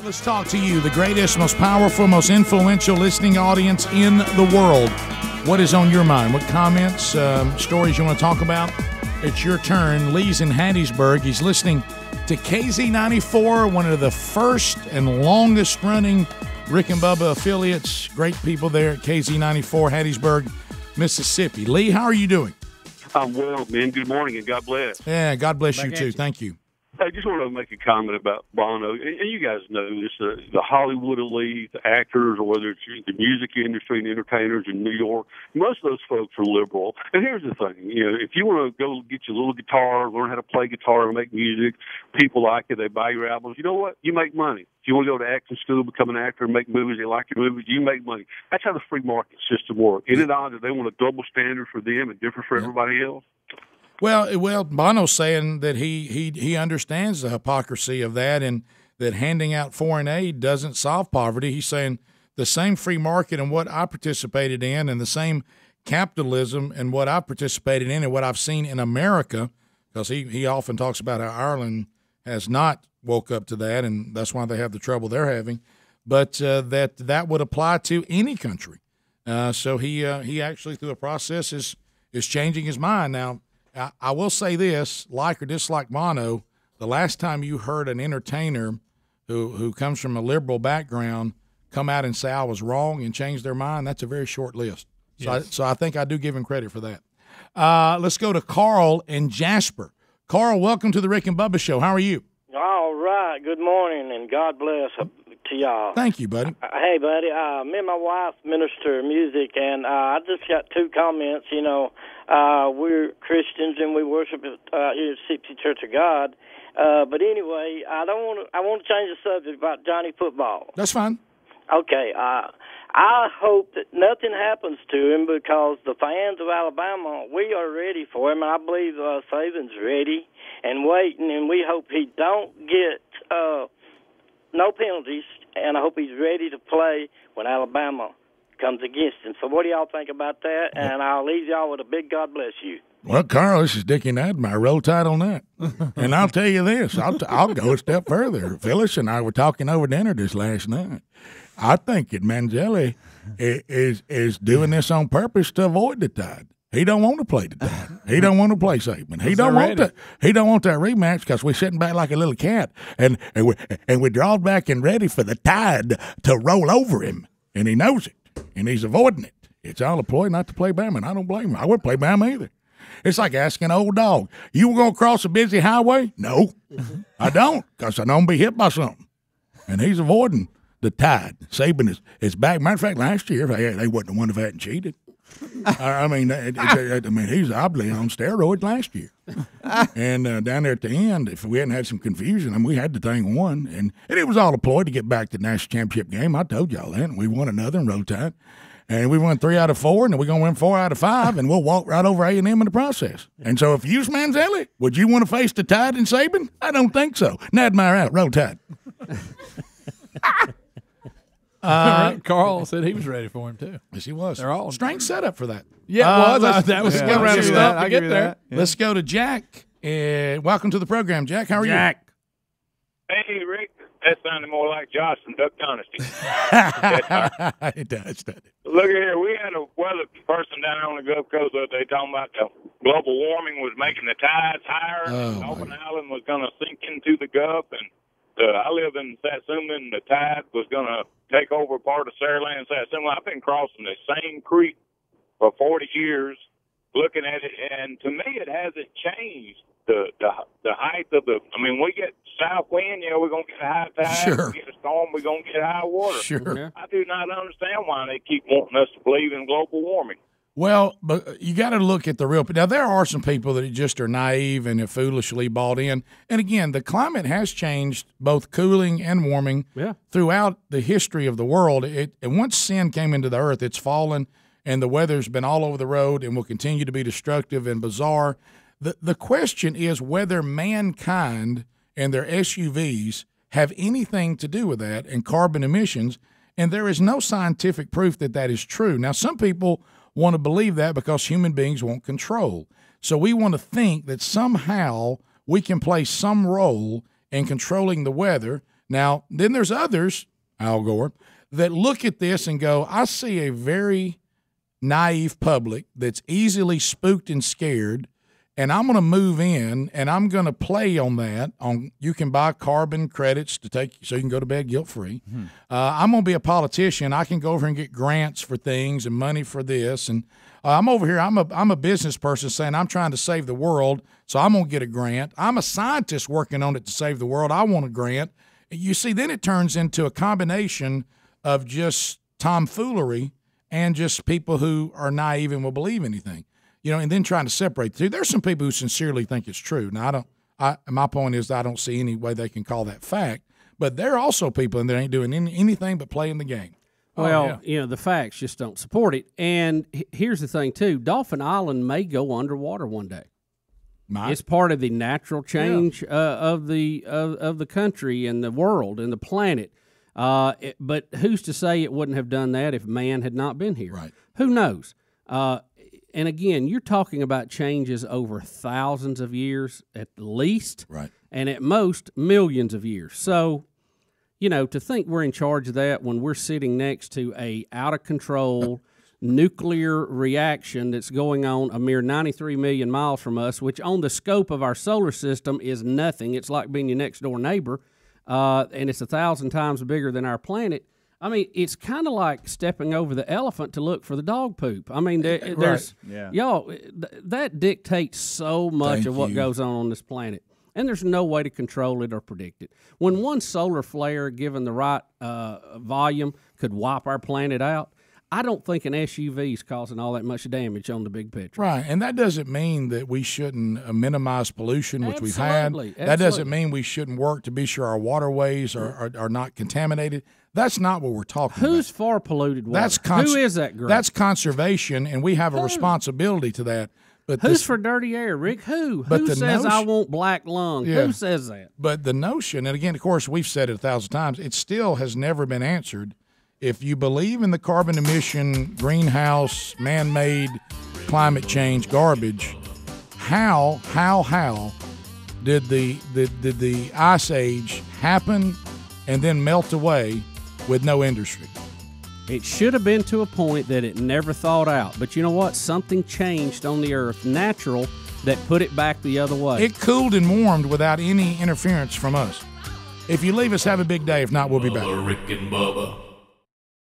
Let's talk to you, the greatest, most powerful, most influential listening audience in the world. What is on your mind? What comments, stories you want to talk about? It's your turn. Lee's in Hattiesburg. He's listening to KZ94, one of the first and longest-running Rick and Bubba affiliates. Great people there at KZ94, Hattiesburg, Mississippi. Lee, how are you doing? I'm well, man. Good morning, and God bless. Yeah, God bless you, too. Thank you. I just want to make a comment about Bono. And you guys know this, the Hollywood elite, the actors, or whether it's the music industry and entertainers in New York, most of those folks are liberal. And here's the thing, if you want to go get your little guitar, learn how to play guitar and make music, people like it, they buy your albums, you know what? You make money. If you want to go to acting school, become an actor, and make movies, they like your movies, you make money. That's how the free market system works. Isn't it odd that they want a double standard for them and different for everybody else? Well, Bono's saying that he understands the hypocrisy of that, and that handing out foreign aid doesn't solve poverty. He's saying the same free market and what I participated in, and the same capitalism and what I participated in, and what I've seen in America, because he often talks about how Ireland has not woke up to that, and that's why they have the trouble they're having. But that would apply to any country. So he actually, through a process, is changing his mind now. I will say this, like or dislike Bono, the last time you heard an entertainer who comes from a liberal background come out and say I was wrong and change their mind, that's a very short list. Yes. So I think I do give him credit for that. Let's go to Carl in Jasper. Carl, welcome to the Rick and Bubba Show. How are you? All right. Good morning, and God bless to y'all. Thank you, buddy. Hey, buddy. Me and my wife minister music, and I just got two comments. We're Christians and we worship here at Sixty Church of God. But anyway, I want to change the subject about Johnny Football. That's fine. Okay. I hope that nothing happens to him, because the fans of Alabama, we are ready for him. I believe Saban's ready and waiting, and we hope he don't get no penalties, and I hope he's ready to play when Alabama comes against him. So what do y'all think about that? And I'll leave y'all with a big God bless you. Well, Carl, this is Dickie Nadmeyer. Roll Tide on that. And I'll tell you this. I'll go a step further. Phyllis and I were talking over dinner this last night. I think that Manziel is doing this on purpose to avoid the Tide. He don't want to play the Tide. He don't want to play Saban. He don't want that. He don't want that rematch, because we're sitting back like a little cat, and we draw back and ready for the Tide to roll over him, and he knows it, and he's avoiding it. It's all a ploy not to play Bama, and I don't blame him. I wouldn't play Bama either. It's like asking an old dog, "You going to cross a busy highway?" No, I don't, because I don't be hit by something, and he's avoiding the Tide. Saban is back. Matter of fact, last year they wasn't the one that hadn't cheated. I mean, he's obviously on steroids last year. And down there at the end, if we hadn't had some confusion, we had the thing won. And it was all a ploy to get back to the national championship game. I told y'all that. And we won another in Roll Tide. And we won 3 out of 4, and we're going to win 4 out of 5, and we'll walk right over A&M in the process. And so if you was Manziel, would you want to face the Tide and Saban? I don't think so. Nadmeyer out. Roll Tide. Carl said he was ready for him too. Yes, he was. They're all strange setup for that. Yeah, it was. That was go around stuff to get there. Yeah. Let's go to Jack. Welcome to the program, Jack. How are you? Jack. Hey, Rick. That sounded more like Josh from Duck Dynasty. It does, doesn't it? Look here, we had a weather person down on the Gulf Coast the other day talking about the global warming was making the tides higher, and Dolphin Island was going to sink into the Gulf, and I live in Satsuma, and the tide was going to take over part of Saraland and Satsuma. I've been crossing the same creek for 40 years, looking at it, and to me it hasn't changed the height of the. I mean, we get south wind, we're going to get a high tide. Sure. We get a storm, we're going to get high water. Sure. Yeah. I do not understand why they keep wanting us to believe in global warming. Well, but you got to look at the real. Now, there are some people that just are naive and have foolishly bought in. And again, the climate has changed, both cooling and warming, throughout the history of the world. And once sin came into the earth, it's fallen, and the weather's been all over the road and will continue to be destructive and bizarre. The question is whether mankind and their SUVs have anything to do with that and carbon emissions. And there is no scientific proof that that is true. Now, some people want to believe that because human beings want control. So we want to think that somehow we can play some role in controlling the weather. Now, then there's others, Al Gore, that look at this and go, I see a very naive public that's easily spooked and scared, and I'm going to move in and I'm going to play on that. You can buy carbon credits to take so you can go to bed guilt-free. I'm going to be a politician. I can go over and get grants for things and money for this. And I'm over here. I'm a business person saying I'm trying to save the world, so I'm going to get a grant. I'm a scientist working on it to save the world. I want a grant. You see, then it turns into a combination of just tomfoolery and just people who are naive and will believe anything. And then trying to separate the two. There's some people who sincerely think it's true. Now, my point is I don't see any way they can call that fact. But there are also people that ain't doing anything but playing the game. Well, the facts just don't support it. And here's the thing, too. Dolphin Island may go underwater one day. It's part of the natural change of the country and the world and the planet. But who's to say it wouldn't have done that if man had not been here? Right. Who knows? And again, you're talking about changes over thousands of years at least, right, and at most millions of years. So, to think we're in charge of that when we're sitting next to a out-of-control nuclear reaction that's going on a mere 93 million miles from us, which on the scope of our solar system is nothing. It's like being your next-door neighbor, and it's 1,000 times bigger than our planet. I mean, it's kind of like stepping over the elephant to look for the dog poop. I mean, there's y'all that dictates so much of what goes on this planet, and there's no way to control it or predict it. When one solar flare, given the right volume, could wipe our planet out, I don't think an SUV is causing all that much damage on the big picture. Right, and that doesn't mean that we shouldn't minimize pollution, which we've had. That doesn't mean we shouldn't work to be sure our waterways are not contaminated. That's not what we're talking about. Who's for polluted water? Who is that group? That's conservation, and we have a responsibility to that. But who's for dirty air, Rick? Who says I want black lung? Who says that? But the notion, and again, of course, we've said it 1,000 times, it still has never been answered. If you believe in the carbon emission, greenhouse, man-made climate change garbage, how did the ice age happen and then melt away with no industry? It should have been to a point that it never thawed out. But you know what? Something changed on the earth, natural, that put it back the other way. It cooled and warmed without any interference from us. If you leave us, have a big day. If not, we'll be back. Rick and Bubba.